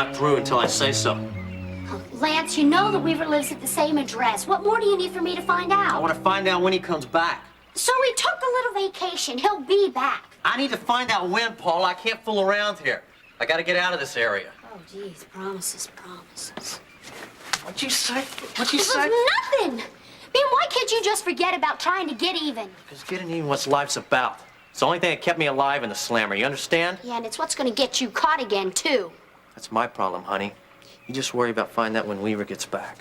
not through until I say so. Lance, you know that Weaver lives at the same address. What more do you need for me to find out? I want to find out when he comes back. So he took a little vacation. He'll be back. I need to find out when, Paul. I can't fool around here. I got to get out of this area. Oh, geez, promises, promises. What'd you say? What'd you It say? was nothing. Man, why can't you just forget about trying to get even? Because getting even what's life's about. It's the only thing that kept me alive in the slammer. You understand? Yeah, and it's what's going to get you caught again, too. That's my problem, honey. You just worry about finding out when Weaver gets back.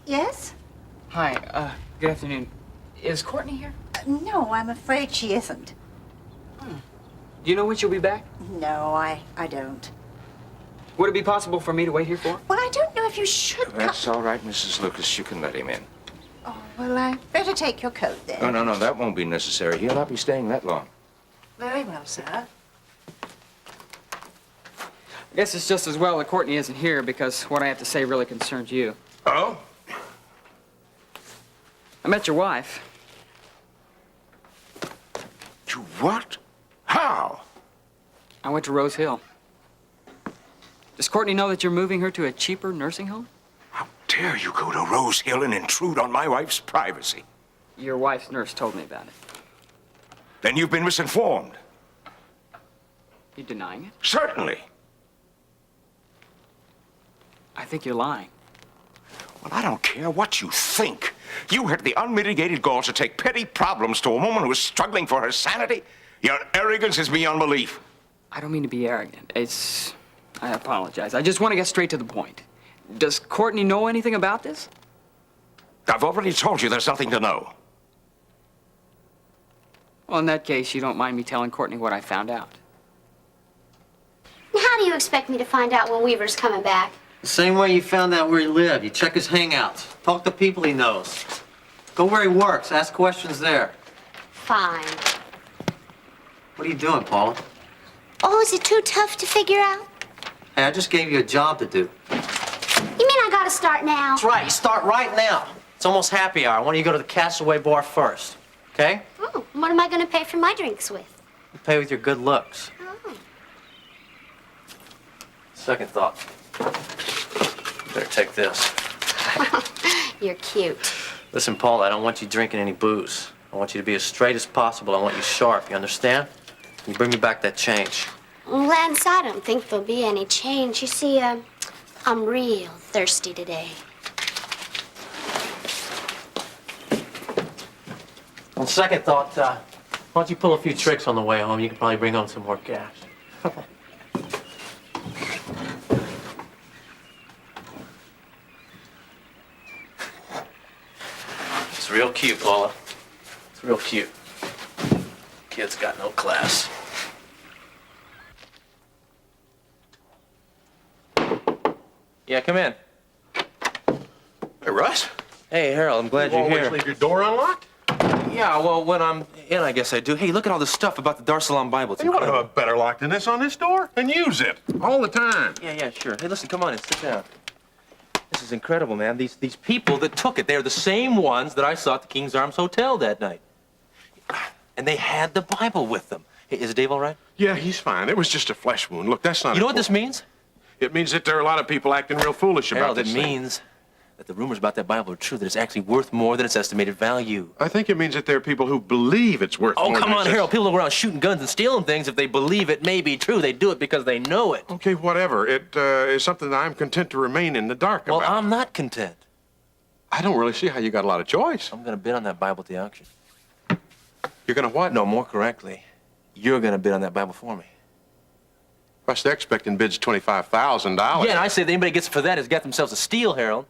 Yes? Hi, good afternoon. Is Courtney here? No, I'm afraid she isn't. Do you know when she'll be back? No, I don't. Would it be possible for me to wait here for her? Well, I don't know if you should That's all right, Mrs. Lucas. You can let him in. Oh, well, I better take your coat then. No, that won't be necessary. He'll not be staying that long. Very well, sir. I guess it's just as well that Courtney isn't here because what I have to say really concerns you. Oh? I met your wife. You what? How? I went to Rose Hill. Does Courtney know that you're moving her to a cheaper nursing home? How dare you go to Rose Hill and intrude on my wife's privacy? Your wife's nurse told me about it. Then you've been misinformed. You denying it? Certainly. I think you're lying. Well, I don't care what you think. You had the unmitigated gall to take petty problems to a woman who is struggling for her sanity. Your arrogance is beyond belief. I don't mean to be arrogant. I apologize. I just want to get straight to the point. Does Courtney know anything about this? I've already told you there's nothing to know. Well, in that case, you don't mind me telling Courtney what I found out. How do you expect me to find out when Weaver's coming back? The same way you found out where he lived. You check his hangouts. Talk to people he knows. Go where he works. Ask questions there. Fine. What are you doing, Paula? Oh, is it too tough to figure out? Hey, I just gave you a job to do. You mean I gotta start now? That's right. You start right now. It's almost happy hour. Why don't you go to the Castaway Bar first? Okay? Oh, what am I gonna pay for my drinks with? You pay with your good looks. Oh. Second thought. Better take this. You're cute. Listen, Paula, I don't want you drinking any booze. I want you to be as straight as possible. I want you sharp. You understand? You bring me back that change. Lance, I don't think there'll be any change. You see, I'm real thirsty today. On second thought, why don't you pull a few tricks on the way home? You can probably bring home some more cash. It's real cute, Paula. It's real cute. Kid's got no class. Yeah, come in. Hey, Russ. Hey, Harold, I'm glad you're Always here. leave your door unlocked? Yeah, well, when I'm in, I guess I do. Hey, look at all this stuff about the Dar es Salaam Bible. It's You want to have incredible. a better lock than this on this door? And use it all the time. Yeah, sure. Hey, listen, come on in, sit down. This is incredible, man. These people that took it, they're the same ones that I saw at the King's Arms Hotel that night. And they had the Bible with them. Hey, is Dave all right? Yeah, he's fine. It was just a flesh wound. Look, that's not You know what this important. means? It means that there are a lot of people acting real foolish about Harold, this it thing. means that the rumors about that Bible are true, that it's actually worth more than its estimated value. I think it means that there are people who believe it's worth Oh, more come than on, it Harold. says. People go around shooting guns and stealing things. If they believe it may be true, they do it because they know it. Okay, whatever. It is something that I'm content to remain in the dark Well, about. I'm not content. I don't really see how you got a lot of choice. I'm going to bid on that Bible at the auction. You're gonna what? No, more correctly, you're going to bid on that Bible for me. Russ, they're expecting bids $25,000. Yeah, and I say that anybody gets it for that has got themselves a steal, Harold.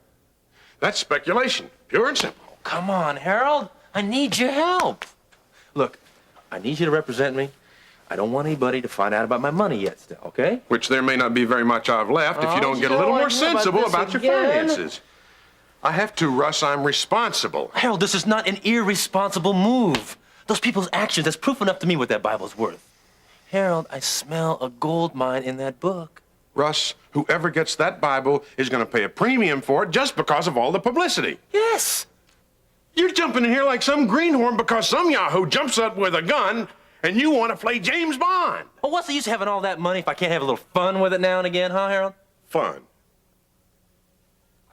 That's speculation, pure and simple. Come on, Harold. I need your help. Look, I need you to represent me. I don't want anybody to find out about my money yet still, okay? Which there may not be very much of left if Oh, you don't you get a don't little wanna more hear about sensible this about your again? finances. I have to, Russ. I'm responsible. Harold, this is not an irresponsible move. Those people's actions, that's proof enough to me what that Bible's worth. Harold, I smell a gold mine in that book. Russ, whoever gets that Bible is going to pay a premium for it just because of all the publicity. Yes. You're jumping in here like some greenhorn because some yahoo jumps up with a gun and you want to play James Bond. Well, what's the use of having all that money if I can't have a little fun with it now and again, huh, Harold? Fun.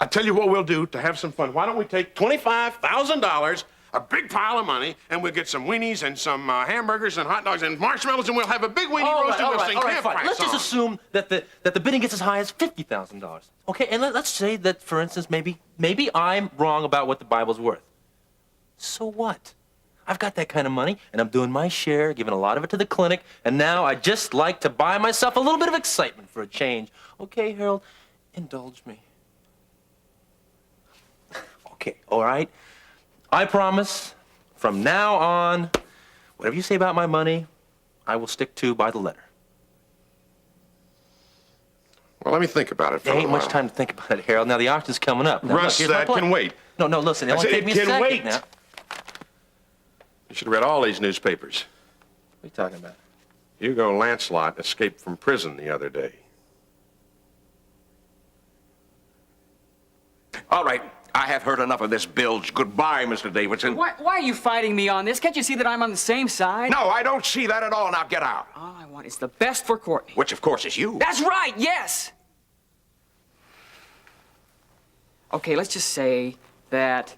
I tell you what we'll do to have some fun. Why don't we take $25,000, a big pile of money, and we'll get some weenies and some hamburgers and hot dogs and marshmallows, and we'll have a big weenie roast and we'll sing campfire fine. Let's just songs. assume that the bidding gets as high as $50,000. Okay, and let's say that, for instance, maybe I'm wrong about what the Bible's worth. So what? I've got that kind of money, and I'm doing my share, giving a lot of it to the clinic, and now I just like to buy myself a little bit of excitement for a change. Okay, Harold, indulge me. Okay, all right. I promise, from now on, whatever you say about my money, I will stick to by the letter. Well, let me think about it for There a ain't while. much time to think about it, Harold. Now, the auction's coming up. Now, Russ, look, here's my that plan. can wait. No, listen, it I only said take me it a can second wait. now. You should have read all these newspapers. What are you talking about? Hugo Lancelot escaped from prison the other day. All right, I have heard enough of this bilge. Goodbye, Mr. Davidson. Why are you fighting me on this? Can't you see that I'm on the same side? No, I don't see that at all. Now get out. All I want is the best for Courtney. Which, of course, is you. That's right, yes! Okay, let's just say that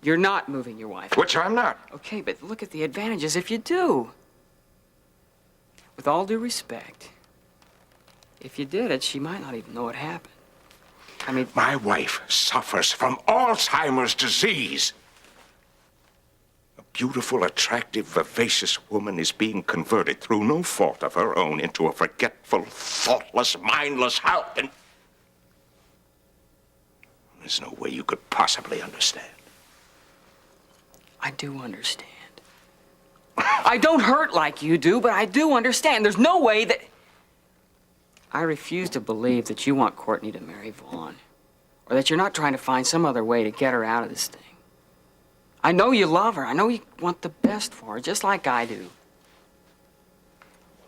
you're not moving your wife. Which I'm not. Okay, but look at the advantages if you do. With all due respect, if you did it, she might not even know it happened. I mean, My wife suffers from Alzheimer's disease. A beautiful, attractive, vivacious woman is being converted through no fault of her own into a forgetful, thoughtless, mindless help, and there's no way you could possibly understand. I do understand. I don't hurt like you do, but I do understand. There's no way that... I refuse to believe that you want Courtney to marry Vaughn, or that you're not trying to find some other way to get her out of this thing. I know you love her. I know you want the best for her, just like I do.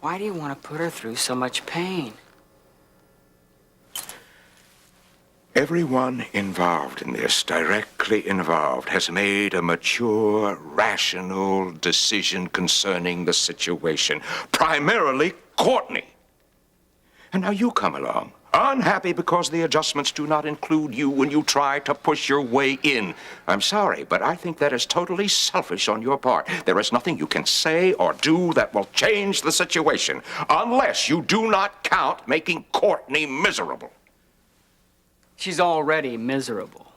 Why do you want to put her through so much pain? Everyone involved in this, directly involved, has made a mature, rational decision concerning the situation. Primarily Courtney. And now you come along, unhappy because the adjustments do not include you when you try to push your way in. I'm sorry, but I think that is totally selfish on your part. There is nothing you can say or do that will change the situation, unless you do not count making Courtney miserable. She's already miserable.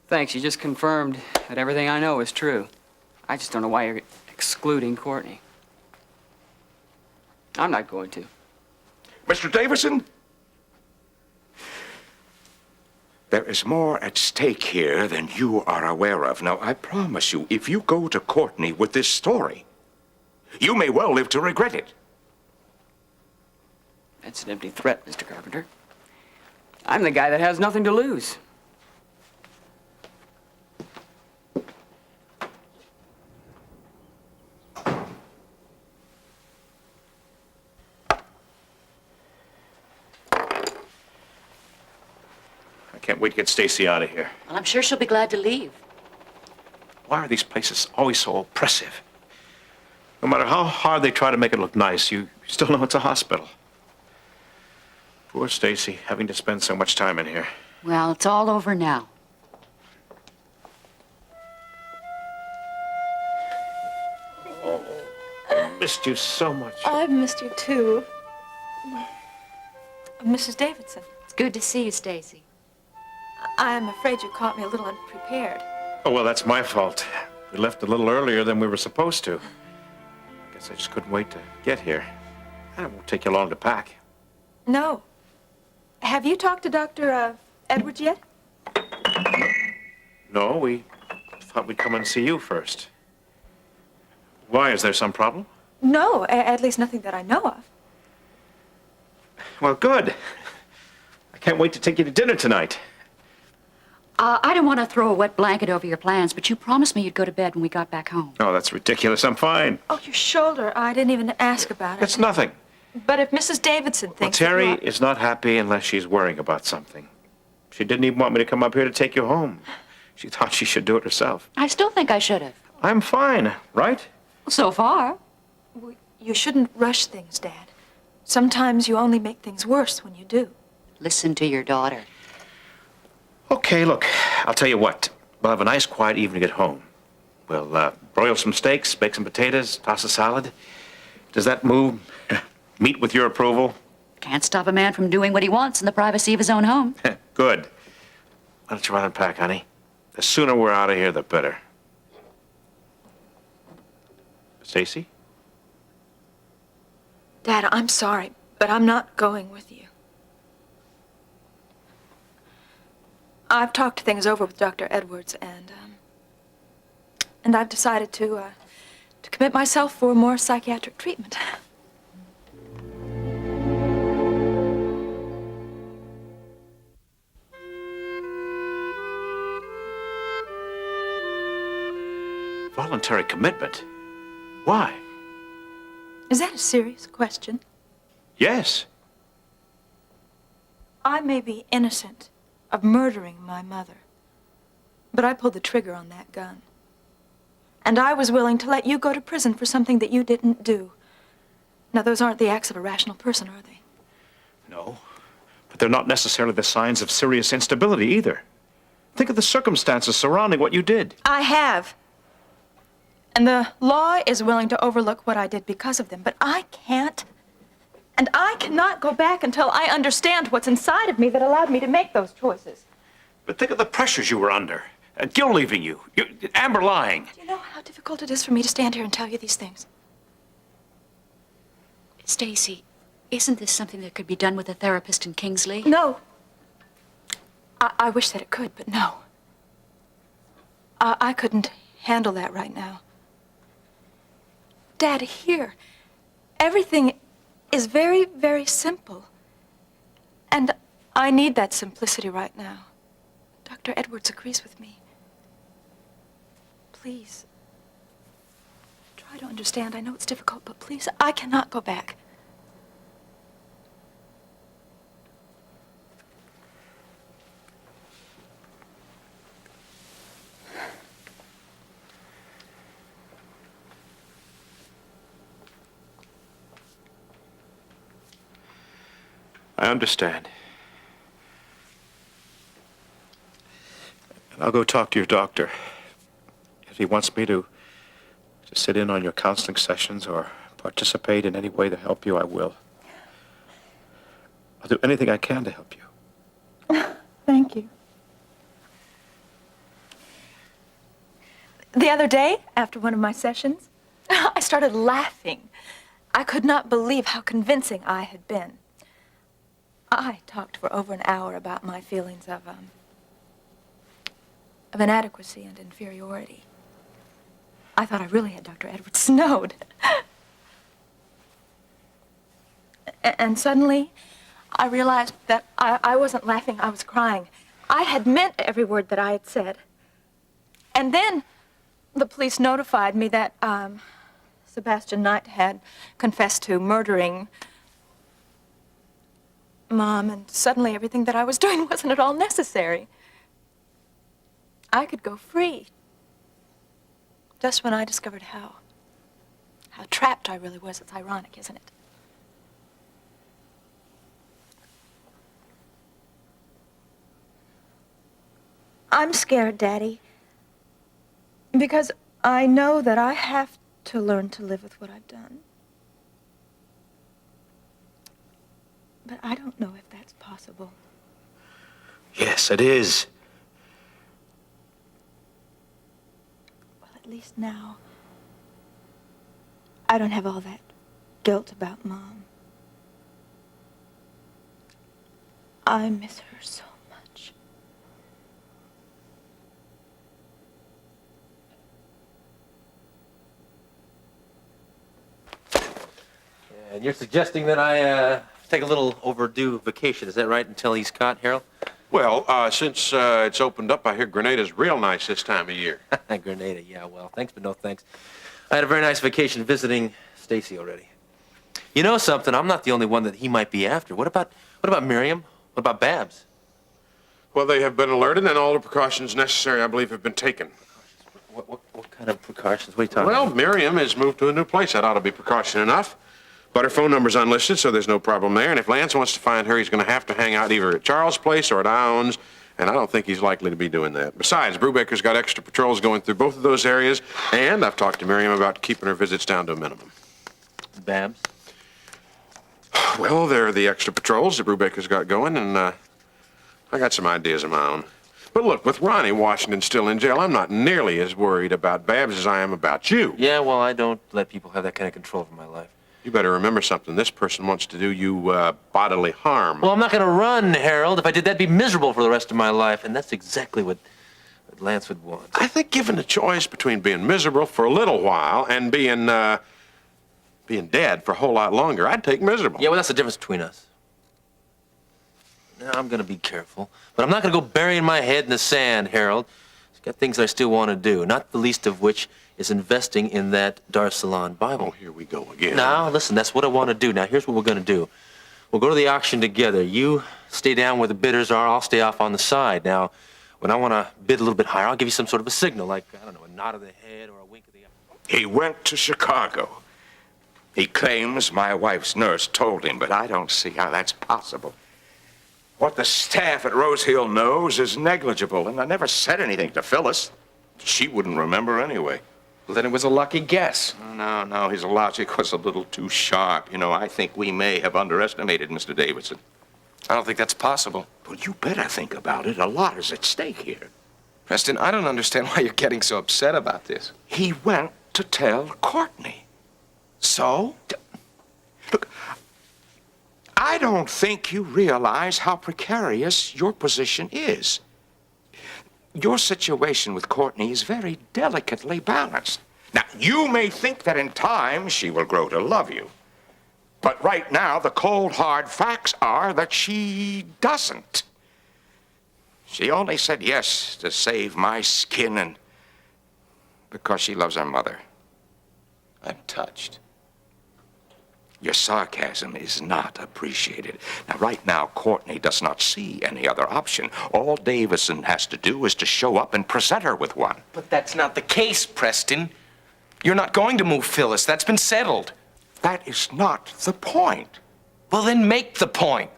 Thanks, you just confirmed that everything I know is true. I just don't know why you're excluding Courtney. I'm not going to. Mr. Davison, there is more at stake here than you are aware of. Now, I promise you, if you go to Courtney with this story, you may well live to regret it. That's an empty threat, Mr. Carpenter. I'm the guy that has nothing to lose. I can't wait to get Stacy out of here. Well, I'm sure she'll be glad to leave. Why are these places always so oppressive? No matter how hard they try to make it look nice, you still know it's a hospital. Poor Stacy, having to spend so much time in here. Well, it's all over now. I missed you so much. I've missed you too. Mrs. Davidson, It's good to see you, Stacy. I'm afraid you caught me a little unprepared. Oh, well, that's my fault. We left a little earlier than we were supposed to. I guess I just couldn't wait to get here. And it won't take you long to pack. No. Have you talked to Dr. Edwards yet? No, we thought we'd come and see you first. Why? Is there some problem? No, at least nothing that I know of. Well, good. I can't wait to take you to dinner tonight. I don't want to throw a wet blanket over your plans, but you promised me you'd go to bed when we got back home. Oh, that's ridiculous. I'm fine. Oh, your shoulder. I didn't even ask about it. It's nothing. But if Mrs. Davidson Well, thinks... Terry that you is not happy unless she's worrying about something. She didn't even want me to come up here to take you home. She thought she should do it herself. I still think I should have. I'm fine, right? So far. You shouldn't rush things, Dad. Sometimes you only make things worse when you do. Listen to your daughter. Okay, look, I'll tell you what. We'll have a nice, quiet evening at home. We'll broil some steaks, bake some potatoes, toss a salad. Does that move meet with your approval? Can't stop a man from doing what he wants in the privacy of his own home. Good. Why don't you run and pack, honey? The sooner we're out of here, the better. Stacy? Dad, I'm sorry, but I'm not going with you. I've talked things over with Dr. Edwards, and I've decided to commit myself for more psychiatric treatment. Voluntary commitment? Why? Is that a serious question? Yes. I may be innocent of murdering my mother, but I pulled the trigger on that gun. And I was willing to let you go to prison for something that you didn't do. Now, those aren't the acts of a rational person, are they? No. But they're not necessarily the signs of serious instability either. Think of the circumstances surrounding what you did. I have. And the law is willing to overlook what I did because of them, but I can't. And I cannot go back until I understand what's inside of me that allowed me to make those choices. But think of the pressures you were under. Gil leaving you. Amber lying. Do you know how difficult it is for me to stand here and tell you these things? Stacy, isn't this something that could be done with a therapist in Kingsley? No. I wish that it could, but no. I couldn't handle that right now. Dad, here, everything is very, very simple. And I need that simplicity right now. Dr. Edwards agrees with me. Please, try to understand. I know it's difficult, but please, I cannot go back. I understand. And I'll go talk to your doctor. If he wants me to sit in on your counseling sessions or participate in any way to help you, I will. I'll do anything I can to help you. Thank you. The other day, after one of my sessions, I started laughing. I could not believe how convincing I had been. I talked for over an hour about my feelings of inadequacy and inferiority. I thought I really had Dr. Edwards snowed. And suddenly, I realized that I wasn't laughing, I was crying. I had meant every word that I had said. And then the police notified me that Sebastian Knight had confessed to murdering Mom, and suddenly everything that I was doing wasn't at all necessary. I could go free. Just when I discovered how trapped I really was. It's ironic, isn't it? I'm scared, Daddy. Because I know that I have to learn to live with what I've done. But I don't know if that's possible. Yes, it is. Well, at least now, I don't have all that guilt about Mom. I miss her so much. And you're suggesting that I take a little overdue vacation, is that right, until he's caught, Harold? Well, since it's opened up, I hear Grenada's real nice this time of year. Grenada, yeah, well, thanks, but no thanks. I had a very nice vacation visiting Stacy already. You know something? I'm not the only one that he might be after. What about Miriam? What about Babs? Well, they have been alerted, and all the precautions necessary, I believe, have been taken. What kind of precautions? What are you talking Well, about? Miriam has moved to a new place. That ought to be precaution enough. But her phone number's unlisted, so there's no problem there. And if Lance wants to find her, he's going to have to hang out either at Charles' place or at Owen's. And I don't think he's likely to be doing that. Besides, Brubaker's got extra patrols going through both of those areas. And I've talked to Miriam about keeping her visits down to a minimum. Babs? Well, there are the extra patrols that Brubaker's got going, and I got some ideas of my own. But look, with Ronnie Washington still in jail, I'm not nearly as worried about Babs as I am about you. Yeah, well, I don't let people have that kind of control over my life. You better remember something. This person wants to do you bodily harm. Well, I'm not going to run, Harold. If I did, that'd be miserable for the rest of my life, and that's exactly what Lance would want. I think given a choice between being miserable for a little while and being dead for a whole lot longer, I'd take miserable. Yeah, well, that's the difference between us. Now, I'm going to be careful, but I'm not going to go burying my head in the sand, Harold. I've got things I still want to do, not the least of which is investing in that Dar es Salaam Bible. Oh, here we go again. Now, listen, that's what I want to do. Now, here's what we're going to do. We'll go to the auction together. You stay down where the bidders are. I'll stay off on the side. Now, when I want to bid a little bit higher, I'll give you some sort of a signal, like, I don't know, a nod of the head or a wink of the eye. He went to Chicago. He claims my wife's nurse told him, but I don't see how that's possible. What the staff at Rose Hill knows is negligible, and I never said anything to Phyllis. She wouldn't remember anyway. Well, then it was a lucky guess. No, his logic was a little too sharp. You know, I think we may have underestimated Mr. Davidson. I don't think that's possible. Well, you better think about it. A lot is at stake here. Preston, I don't understand why you're getting so upset about this. He went to tell Courtney. So? Look, I don't think you realize how precarious your position is. Your situation with Courtney is very delicately balanced. Now, you may think that in time she will grow to love you. But right now, the cold, hard facts are that she doesn't. She only said yes to save my skin and because she loves her mother. I'm touched. Your sarcasm is not appreciated. Now, right now, Courtney does not see any other option. All Davidson has to do is to show up and present her with one. But that's not the case, Preston. You're not going to move Phyllis. That's been settled. That is not the point. Well, then make the point.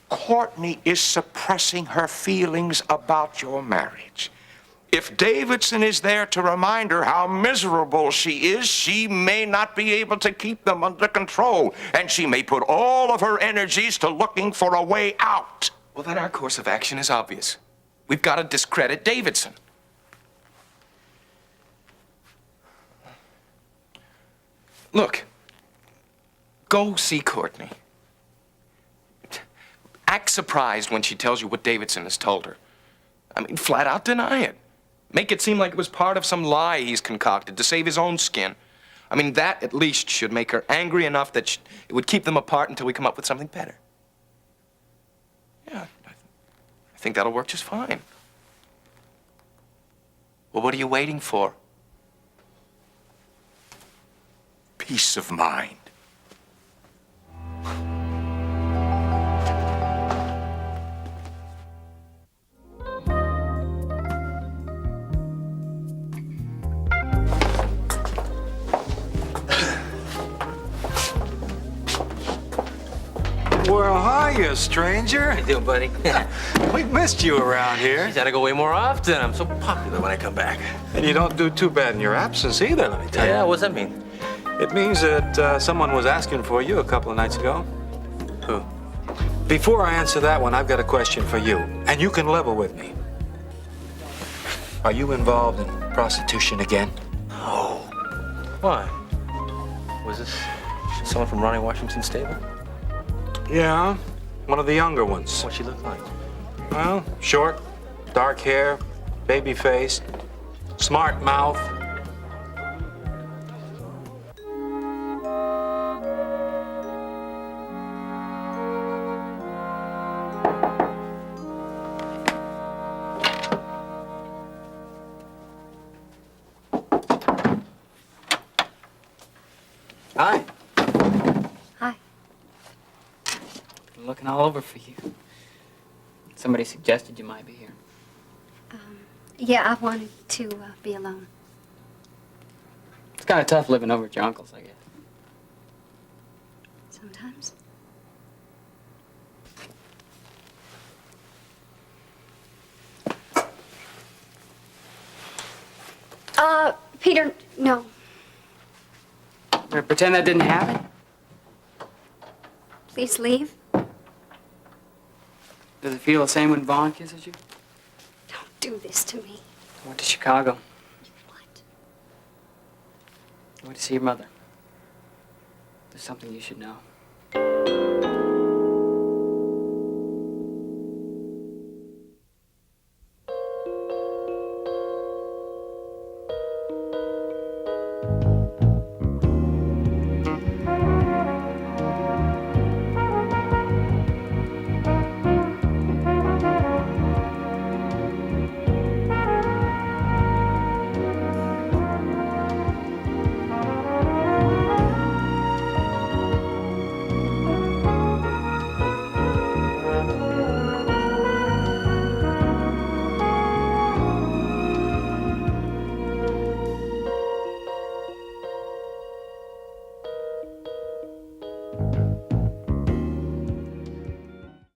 Courtney is suppressing her feelings about your marriage. If Davidson is there to remind her how miserable she is, she may not be able to keep them under control, and she may put all of her energies to looking for a way out. Well, then our course of action is obvious. We've got to discredit Davidson. Look, go see Courtney. Act surprised when she tells you what Davidson has told her. I mean, flat out deny it. Make it seem like it was part of some lie he's concocted to save his own skin. I mean, that at least should make her angry enough that it would keep them apart until we come up with something better. Yeah, I think that'll work just fine. Well, what are you waiting for? Peace of mind. Well, hiya, stranger. How you doing, buddy? We've missed you around here. Geez, I gotta go way more often. I'm so popular when I come back. And you don't do too bad in your absence either, let me tell Yeah, you. what's that mean? It means that someone was asking for you a couple of nights ago. Who? Before I answer that one, I've got a question for you, and you can level with me. Are you involved in prostitution again? Oh. Why? Was this someone from Ronnie Washington's stable? Yeah, one of the younger ones. What'd she look like? Well, short, dark hair, baby face, smart mouth. Hi. Hi. I'm looking all over for you. Somebody suggested you might be here. Yeah, I wanted to be alone. It's kind of tough living over at your uncle's, I guess. Sometimes. Peter, no. Or pretend that didn't happen? Please leave. Does it feel the same when Vaughn kisses you? Don't do this to me. I went to Chicago. What? I went to see your mother. There's something you should know.